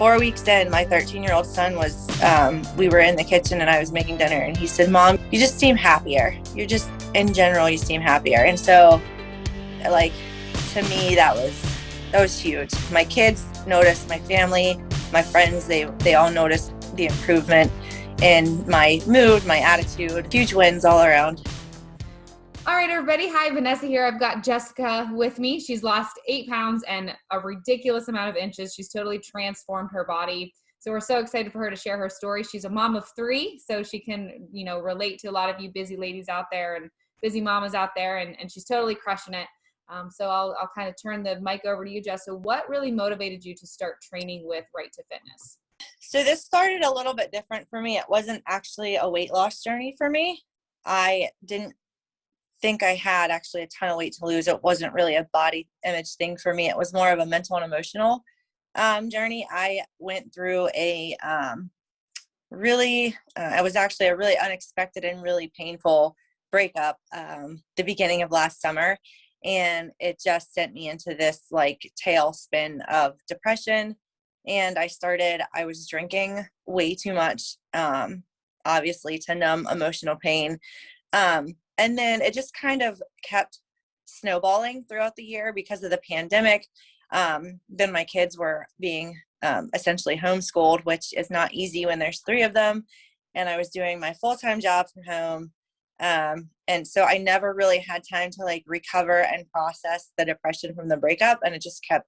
4 weeks in, my 13-year-old son was, we were in the kitchen and I was making dinner and he said, "Mom, you just seem happier. You're just, in general, you seem happier." And so, like, to me, that was huge. My kids noticed, my family, my friends, they all noticed the improvement in my mood, my attitude. Huge wins all around. All right, everybody. Hi, Vanessa here. I've got Jessica with me. She's lost 8 pounds and a ridiculous amount of inches. She's totally transformed her body. So we're so excited for her to share her story. She's a mom of 3, so she can, relate to a lot of you busy ladies out there and busy mamas out there, and she's totally crushing it. So I'll kind of turn the mic over to you, Jess. So what really motivated you to start training with Right to Fitness? So this started a little bit different for me. It wasn't actually a weight loss journey for me. I didn't think I had actually a ton of weight to lose. It wasn't really a body image thing for me. It was more of a mental and emotional journey. I went through it was actually a really unexpected and really painful breakup the beginning of last summer. And it just sent me into this like tailspin of depression. And I was drinking way too much, obviously to numb emotional pain. And then it just kind of kept snowballing throughout the year because of the pandemic. Then my kids were being essentially homeschooled, which is not easy when there's 3 of them. And I was doing my full-time job from home. And so I never really had time to like recover and process the depression from the breakup. And it just kept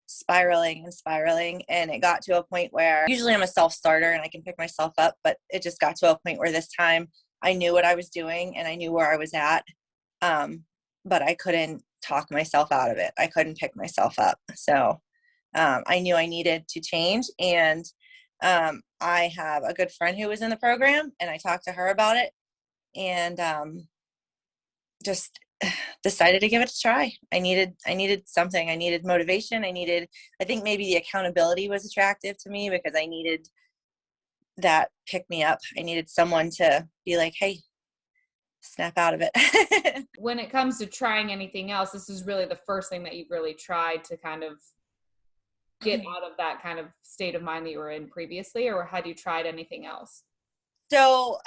spiraling and spiraling. And it got to a point where usually I'm a self-starter and I can pick myself up, but it just got to a point where this time I knew what I was doing and I knew where I was at. But I couldn't talk myself out of it. I couldn't pick myself up. So I knew I needed to change. And I have a good friend who was in the program and I talked to her about it and just decided to give it a try. I needed something. I needed motivation. I think maybe the accountability was attractive to me because I needed that pick me up. I needed someone to be like, "Hey, snap out of it." When it comes to trying anything else, this is really the first thing that you've really tried to kind of get out of that kind of state of mind that you were in previously, or had you tried anything else? So,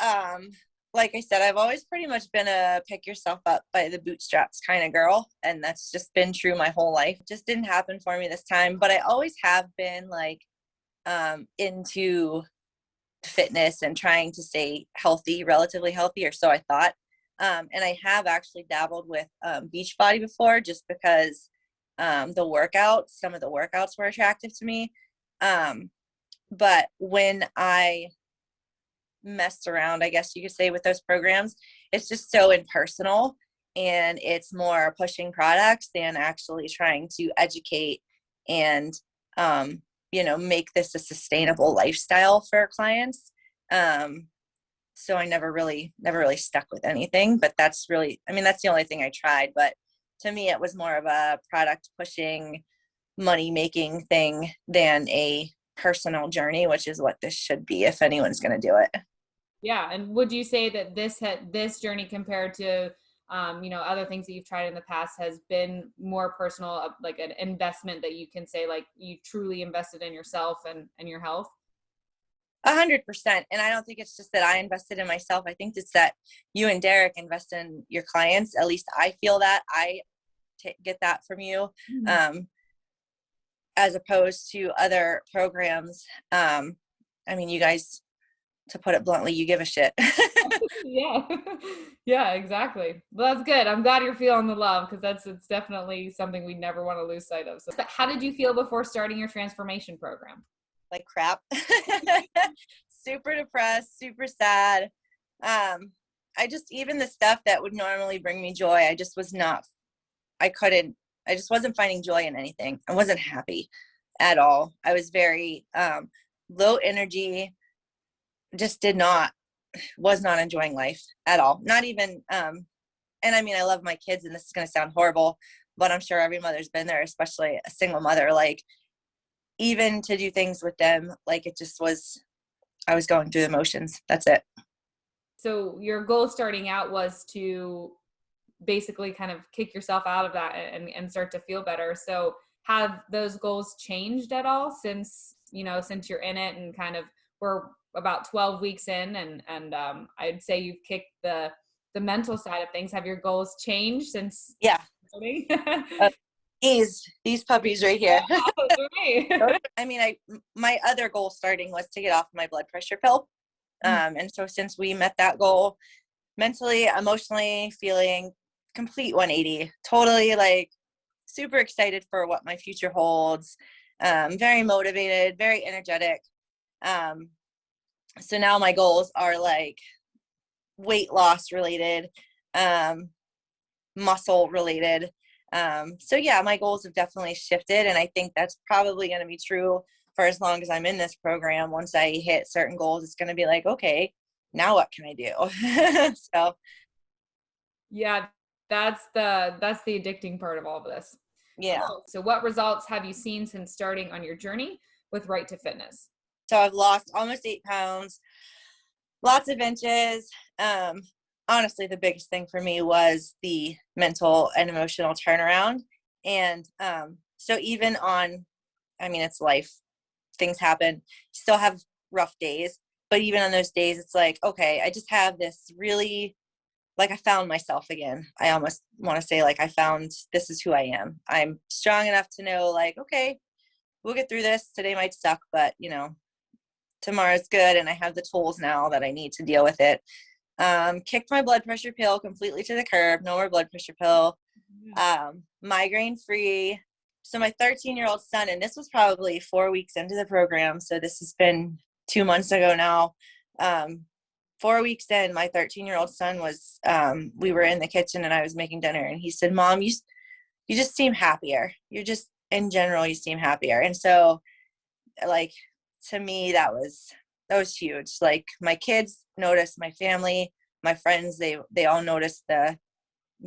like I said, I've always pretty much been a pick yourself up by the bootstraps kind of girl. And that's just been true my whole life. It just didn't happen for me this time, but I always have been like, into fitness and trying to stay healthy, relatively healthy, or so I thought. And I have actually dabbled with Beachbody before just because some of the workouts were attractive to me. But when I messed around, I guess you could say, with those programs, it's just so impersonal and it's more pushing products than actually trying to educate and make this a sustainable lifestyle for clients. So I never really stuck with anything, but that's the only thing I tried. But to me, it was more of a product pushing, money making thing than a personal journey, which is what this should be if anyone's going to do it. Yeah. And would you say that this journey compared to other things that you've tried in the past has been more personal, like an investment that you can say, like, you truly invested in yourself and your health? 100%. And I don't think it's just that I invested in myself. I think it's that you and Derek invest in your clients. At least I feel that I get that from you, as opposed to other programs. You guys, to put it bluntly, you give a shit. Yeah. Yeah, exactly. Well, that's good. I'm glad you're feeling the love because it's definitely something we never want to lose sight of. So how did you feel before starting your transformation program? Like crap. Super depressed, super sad. Even the stuff that would normally bring me joy, I just wasn't finding joy in anything. I wasn't happy at all. I was very low energy, just was not enjoying life at all. Not even, I love my kids and this is going to sound horrible, but I'm sure every mother's been there, especially a single mother. Like, even to do things with them, like I was going through the motions. That's it. So your goal starting out was to basically kind of kick yourself out of that and start to feel better. So have those goals changed at all since since you're in it, and kind of we're about 12 weeks in, and I'd say you've kicked the mental side of things. Have your goals changed since Yeah. starting? Uh, these puppies right here. Right. I mean, my other goal starting was to get off my blood pressure pill. And so since we met that goal, mentally, emotionally, feeling complete 180, totally like super excited for what my future holds. Very motivated, very energetic. So now my goals are like weight loss related, muscle related. So yeah, my goals have definitely shifted, and I think that's probably going to be true for as long as I'm in this program. Once I hit certain goals, it's going to be like, okay, now what can I do? So Yeah, that's the addicting part of all of this. yeah. Cool. So what results have you seen since starting on your journey with Right to Fitness? So I've lost almost 8 pounds, lots of inches. Honestly, the biggest thing for me was the mental and emotional turnaround. And so even on, I mean, it's life, things happen, still have rough days, but even on those days, it's like, okay, I just have this really, like, I found myself again. I almost want to say, like, I found, this is who I am. I'm strong enough to know, like, okay, we'll get through this. Today might suck, but tomorrow's good. And I have the tools now that I need to deal with it. Kicked my blood pressure pill completely to the curb. No more blood pressure pill. Migraine free. So my 13-year-old son, and this was probably 4 weeks into the program, so this has been 2 months ago now. 4 weeks in, my 13-year-old son was, we were in the kitchen and I was making dinner, and he said, "Mom, you just seem happier. You're just, in general, you seem happier." And so, like, to me, that was huge. Like, my kids noticed, my family, my friends, they all noticed the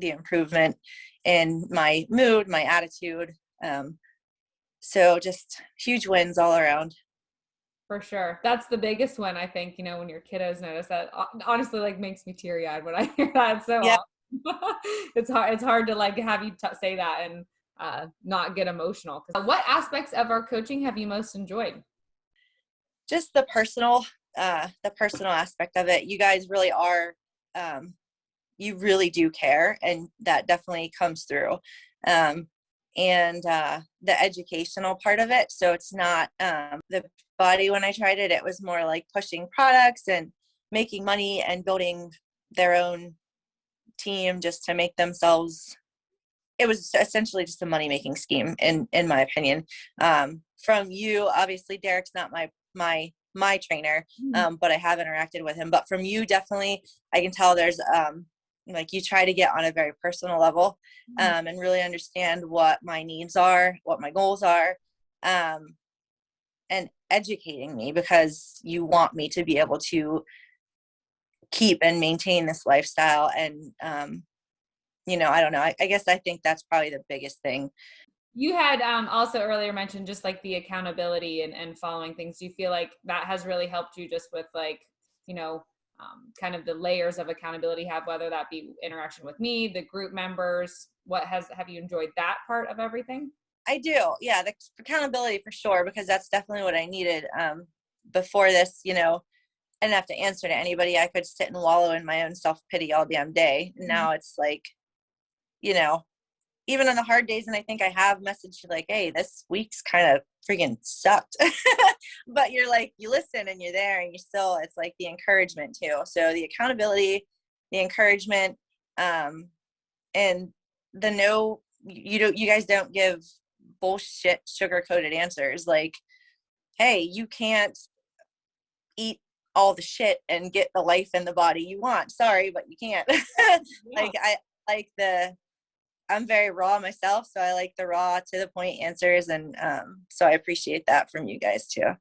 improvement in my mood, my attitude. So just huge wins all around. For sure. That's the biggest one, I think, when your kiddos notice that. Honestly, like, makes me teary-eyed when I hear that. It's so Yeah. awesome. It's hard to like have you say that and not get emotional. What aspects of our coaching have you most enjoyed? Just the personal aspect of it. You guys really are, you really do care, and that definitely comes through. And the educational part of it. So it's not the body. When I tried it, it was more like pushing products and making money and building their own team just to make themselves. It was essentially just a money making scheme, in my opinion. From you, obviously, Derek's not my trainer, but I have interacted with him. But from you, definitely, I can tell there's like, you try to get on a very personal level, and really understand what my needs are, what my goals are, and educating me, because you want me to be able to keep and maintain this lifestyle. And I don't know. I guess I think that's probably the biggest thing. You had also earlier mentioned just like the accountability and following things. Do you feel like that has really helped you just with, like, kind of the layers of accountability have, whether that be interaction with me, the group members? Have you enjoyed that part of everything? I do. Yeah. The accountability for sure, because that's definitely what I needed. Before this, I didn't have to answer to anybody. I could sit and wallow in my own self-pity all damn day. Now it's like, even on the hard days, and I think I have messaged like, "Hey, this week's kind of freaking sucked." But you're like, you listen and you're there, and it's like the encouragement too. So the accountability, the encouragement, and you guys don't give bullshit sugar-coated answers. Like, hey, you can't eat all the shit and get the life in the body you want. Sorry, but you can't. Yeah. I'm very raw myself, so I like the raw, to the point answers, and so I appreciate that from you guys too.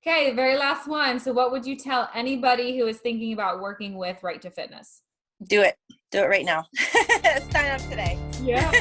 Okay, the very last one. So what would you tell anybody who is thinking about working with Right to Fitness? Do it right now. Sign up today. Yeah.